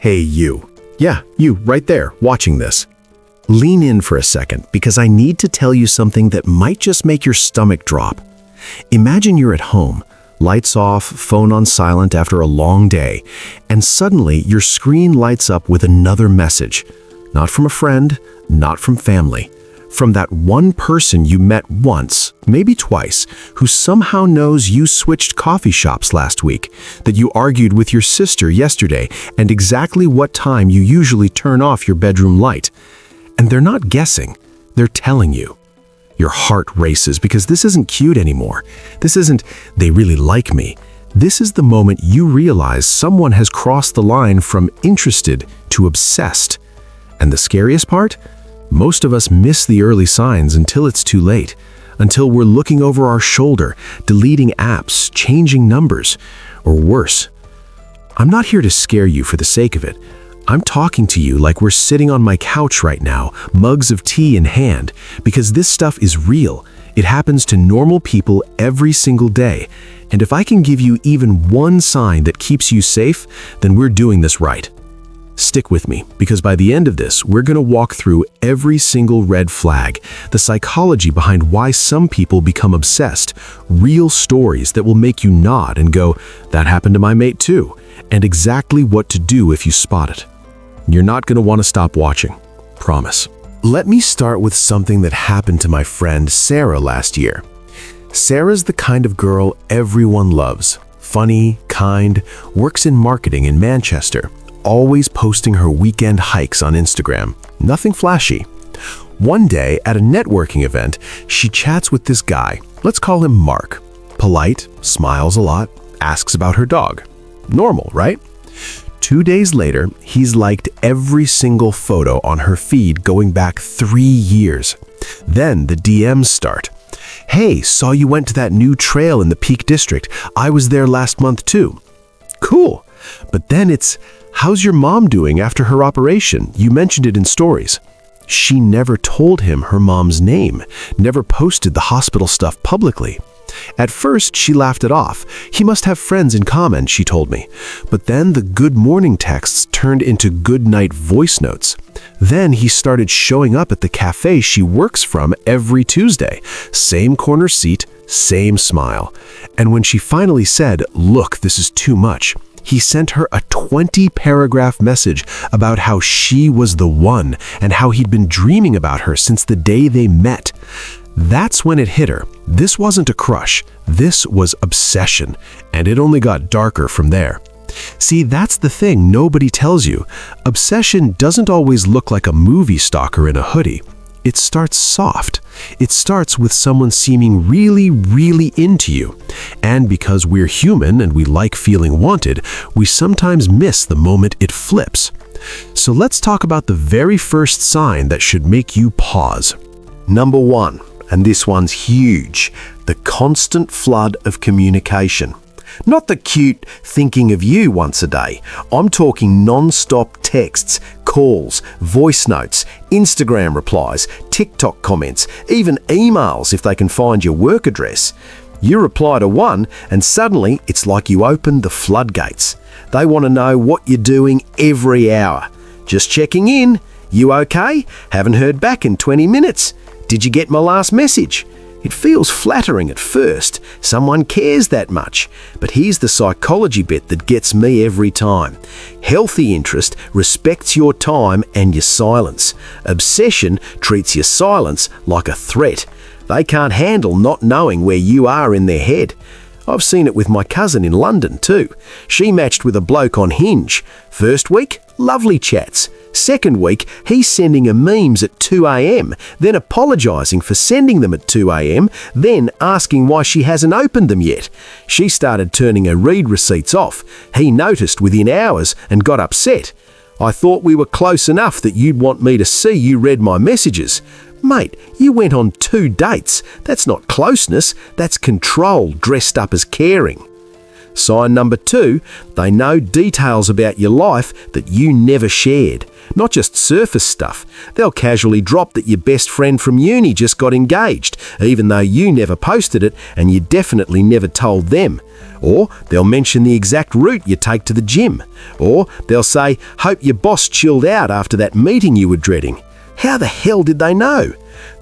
Hey, you. Yeah, you, right there, watching this. Lean in for a second, because I need to tell you something that might just make your stomach drop. Imagine you're at home, lights off, phone on silent after a long day, and suddenly your screen lights up with another message. Not from a friend, not from family. From that one person you met once, maybe twice, who somehow knows you switched coffee shops last week, that you argued with your sister yesterday, and exactly what time you usually turn off your bedroom light. And they're not guessing, they're telling you. Your heart races because this isn't cute anymore. This isn't, they really like me. This is the moment you realize someone has crossed the line from interested to obsessed. And the scariest part? Most of us miss the early signs until it's too late, until we're looking over our shoulder, deleting apps, changing numbers, or worse. I'm not here to scare you for the sake of it. I'm talking to you like we're sitting on my couch right now, mugs of tea in hand, because this stuff is real. It happens to normal people every single day. And if I can give you even one sign that keeps you safe, then we're doing this right. Stick with me, because by the end of this, we're going to walk through every single red flag, the psychology behind why some people become obsessed, real stories that will make you nod and go, that happened to my mate too, and exactly what to do if you spot it. You're not going to want to stop watching. Promise. Let me start with something that happened to my friend Sarah last year. Sarah's the kind of girl everyone loves. Funny, kind, works in marketing in Manchester, always posting her weekend hikes on Instagram. Nothing flashy. One day at a networking event, she chats with this guy. Let's call him Mark. Polite, smiles a lot, asks about her dog. Normal, right? 2 days later, he's liked every single photo on her feed going back 3 years. Then the DMs start. Hey, saw you went to that new trail in the Peak District. I was there last month too. Cool. But then it's, how's your mom doing after her operation? You mentioned it in stories. She never told him her mom's name, never posted the hospital stuff publicly. At first, she laughed it off. He must have friends in common, she told me. But then the good morning texts turned into good night voice notes. Then he started showing up at the cafe she works from every Tuesday. Same corner seat, same smile. And when she finally said, look, this is too much, he sent her a 20-paragraph message about how she was the one and how he'd been dreaming about her since the day they met. That's when it hit her. This wasn't a crush. This was obsession, and it only got darker from there. See, that's the thing nobody tells you. Obsession doesn't always look like a movie stalker in a hoodie. It starts soft. It starts with someone seeming really, really into you. And because we're human and we like feeling wanted, we sometimes miss the moment it flips. So let's talk about the very first sign that should make you pause. Number 1, and this one's huge, the constant flood of communication. Not the cute thinking of you once a day. I'm talking non-stop texts, calls, voice notes, Instagram replies, TikTok comments, even emails if they can find your work address. You reply to one and suddenly it's like you opened the floodgates. They want to know what you're doing every hour. Just checking in. You okay? Haven't heard back in 20 minutes. Did you get my last message? It feels flattering at first. Someone cares that much. But here's the psychology bit that gets me every time. Healthy interest respects your time and your silence. Obsession treats your silence like a threat. They can't handle not knowing where you are in their head. I've seen it with my cousin in London too. She matched with a bloke on Hinge. First week, lovely chats. Second week, he's sending her memes at 2 a.m, then apologising for sending them at 2 a.m, then asking why she hasn't opened them yet. She started turning her read receipts off. He noticed within hours and got upset. I thought we were close enough that you'd want me to see you read my messages. Mate, you went on 2 dates. That's not closeness, that's control dressed up as caring. Sign number 2, they know details about your life that you never shared. Not just surface stuff. They'll casually drop that your best friend from uni just got engaged, even though you never posted it and you definitely never told them. Or they'll mention the exact route you take to the gym. Or they'll say, hope your boss chilled out after that meeting you were dreading. How the hell did they know?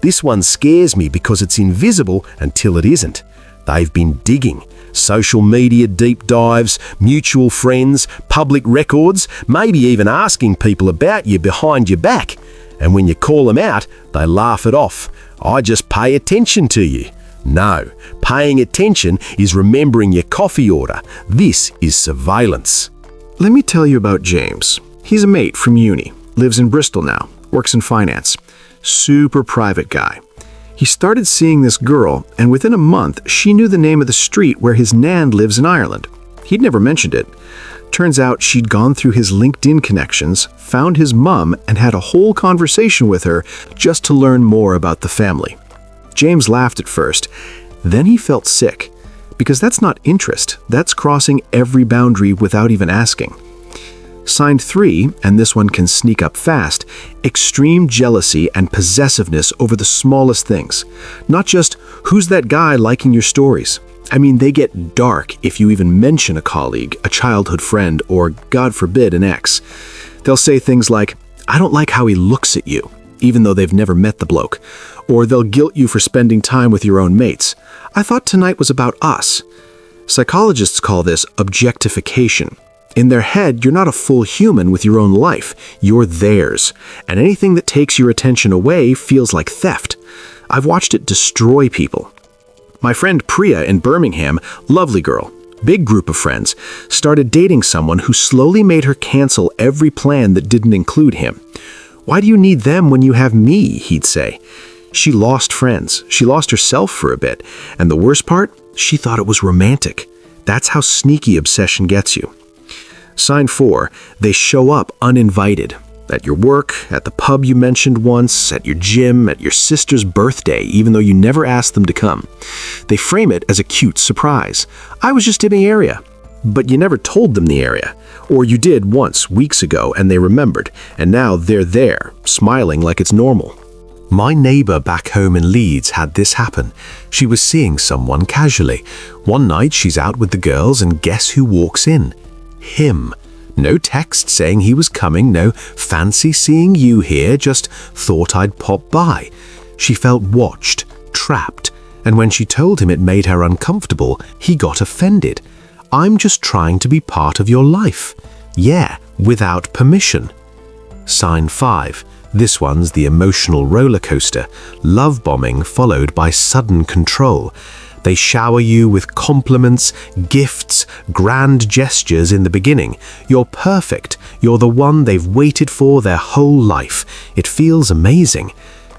This one scares me because it's invisible until it isn't. They've been digging. Social media deep dives, mutual friends, public records, maybe even asking people about you behind your back. And when you call them out, they laugh it off. I just pay attention to you. No, paying attention is remembering your coffee order. This is surveillance. Let me tell you about James. He's a mate from uni, lives in Bristol now, works in finance. Super private guy. He started seeing this girl, and within a month, she knew the name of the street where his nan lives in Ireland. He'd never mentioned it. Turns out she'd gone through his LinkedIn connections, found his mum, and had a whole conversation with her just to learn more about the family. James laughed at first. Then he felt sick. Because that's not interest, that's crossing every boundary without even asking. Sign 3, and this one can sneak up fast, extreme jealousy and possessiveness over the smallest things. Not just, who's that guy liking your stories? I mean, they get dark if you even mention a colleague, a childhood friend, or, God forbid, an ex. They'll say things like, I don't like how he looks at you, even though they've never met the bloke. Or they'll guilt you for spending time with your own mates. I thought tonight was about us. Psychologists call this objectification. In their head, you're not a full human with your own life. You're theirs. And anything that takes your attention away feels like theft. I've watched it destroy people. My friend Priya in Birmingham, lovely girl, big group of friends, started dating someone who slowly made her cancel every plan that didn't include him. Why do you need them when you have me, he'd say. She lost friends. She lost herself for a bit. And the worst part, she thought it was romantic. That's how sneaky obsession gets you. Sign 4, they show up uninvited. At your work, at the pub you mentioned once, at your gym, at your sister's birthday, even though you never asked them to come. They frame it as a cute surprise. I was just in the area. But you never told them the area. Or you did once, weeks ago, and they remembered. And now they're there, smiling like it's normal. My neighbor back home in Leeds had this happen. She was seeing someone casually. One night she's out with the girls and guess who walks in? Him. No text saying he was coming, no fancy seeing you here, just thought I'd pop by. She felt watched, trapped, and when she told him it made her uncomfortable, he got offended. I'm just trying to be part of your life. Yeah, without permission. Sign 5. This one's the emotional roller coaster, love bombing followed by sudden control. They shower you with compliments, gifts, grand gestures in the beginning. You're perfect. You're the one they've waited for their whole life. It feels amazing.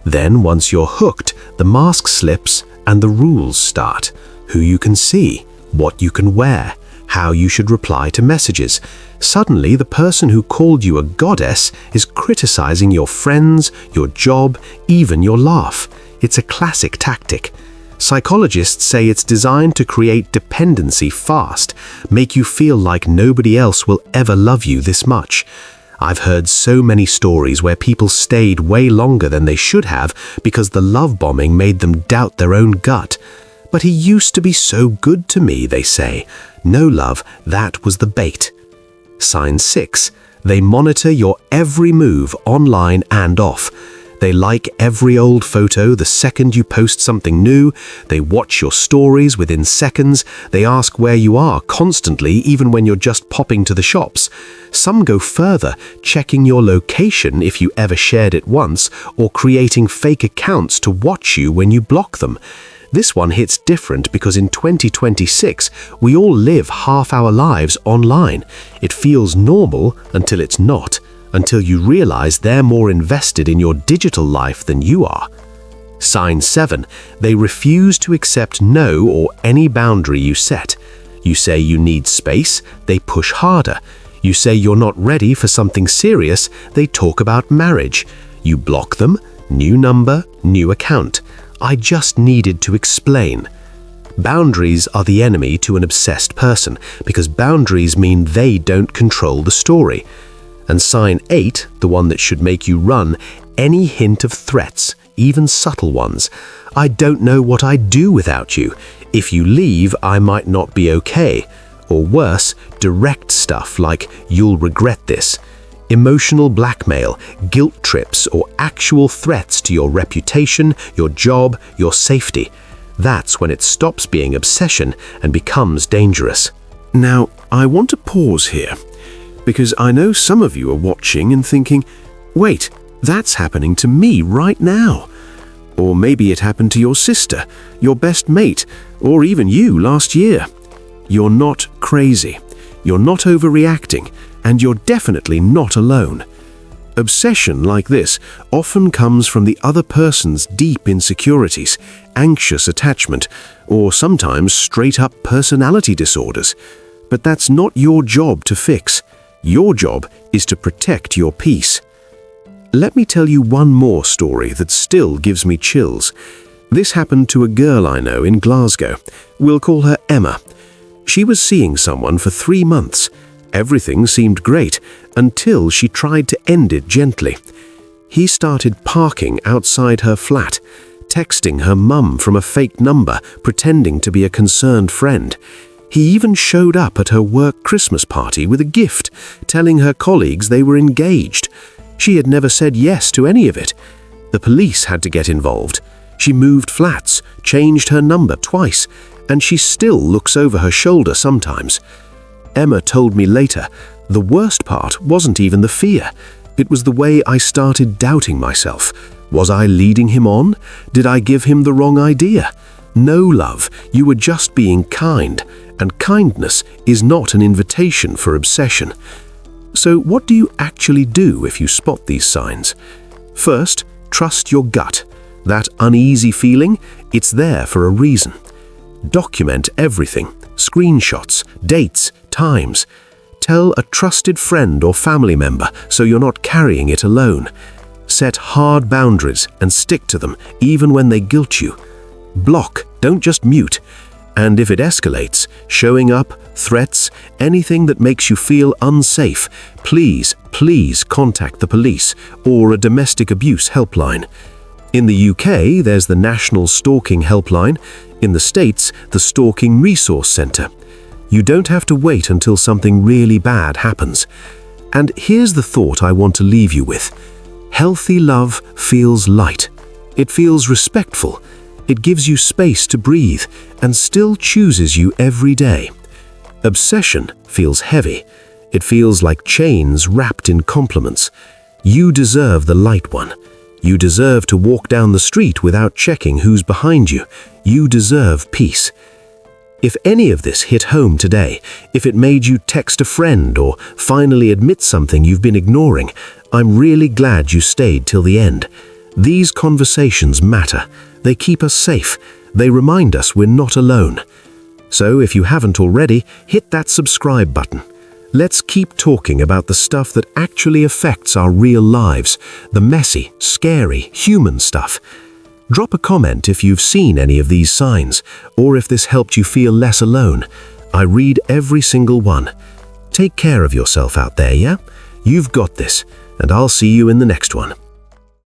Then, once you're hooked, the mask slips and the rules start. Who you can see, what you can wear, how you should reply to messages. Suddenly, the person who called you a goddess is criticizing your friends, your job, even your laugh. It's a classic tactic. Psychologists say it's designed to create dependency fast, make you feel like nobody else will ever love you this much. I've heard so many stories where people stayed way longer than they should have because the love bombing made them doubt their own gut. But he used to be so good to me, they say. No, love, that was the bait. Sign 6. They monitor your every move online and off. They like every old photo the second you post something new. They watch your stories within seconds. They ask where you are constantly, even when you're just popping to the shops. Some go further, checking your location if you ever shared it once, or creating fake accounts to watch you when you block them. This one hits different because in 2026, we all live half our lives online. It feels normal until it's not. Until you realize they're more invested in your digital life than you are. Sign 7. They refuse to accept no or any boundary you set. You say you need space, they push harder. You say you're not ready for something serious, they talk about marriage. You block them, new number, new account. I just needed to explain. Boundaries are the enemy to an obsessed person because boundaries mean they don't control the story. And sign 8, the one that should make you run, any hint of threats, even subtle ones. I don't know what I'd do without you. If you leave, I might not be okay. Or worse, direct stuff like you'll regret this. Emotional blackmail, guilt trips, or actual threats to your reputation, your job, your safety. That's when it stops being obsession and becomes dangerous. Now, I want to pause here, because I know some of you are watching and thinking, wait, that's happening to me right now. Or maybe it happened to your sister, your best mate, or even you last year. You're not crazy. You're not overreacting, and you're definitely not alone. Obsession like this often comes from the other person's deep insecurities, anxious attachment, or sometimes straight-up personality disorders. But that's not your job to fix. Your job is to protect your peace. Let me tell you one more story that still gives me chills. This happened to a girl I know in Glasgow. We'll call her Emma. She was seeing someone for 3 months. Everything seemed great until she tried to end it gently. He started parking outside her flat, texting her mum from a fake number, pretending to be a concerned friend. He even showed up at her work Christmas party with a gift, telling her colleagues they were engaged. She had never said yes to any of it. The police had to get involved. She moved flats, changed her number twice, and she still looks over her shoulder sometimes. Emma told me later, the worst part wasn't even the fear. It was the way I started doubting myself. Was I leading him on? Did I give him the wrong idea? No, love, you were just being kind, and kindness is not an invitation for obsession. So what do you actually do if you spot these signs? First, trust your gut. That uneasy feeling, it's there for a reason. Document everything, screenshots, dates, times. Tell a trusted friend or family member so you're not carrying it alone. Set hard boundaries and stick to them even when they guilt you. Block, don't just mute. And if it escalates, showing up, threats, anything that makes you feel unsafe, please contact the police or a domestic abuse helpline. In the UK, there's the National Stalking Helpline. In the States, the Stalking Resource Centre. You don't have to wait until something really bad happens. And here's the thought I want to leave you with. Healthy love feels light. It feels respectful. It gives you space to breathe and still chooses you every day. Obsession feels heavy. It feels like chains wrapped in compliments. You deserve the light one. You deserve to walk down the street without checking who's behind you. You deserve peace. If any of this hit home today, if it made you text a friend or finally admit something you've been ignoring, I'm really glad you stayed till the end. These conversations matter. They keep us safe. They remind us we're not alone. So if you haven't already, hit that subscribe button. Let's keep talking about the stuff that actually affects our real lives, the messy, scary, human stuff. Drop a comment if you've seen any of these signs, or if this helped you feel less alone. I read every single one. Take care of yourself out there, yeah? You've got this, and I'll see you in the next one.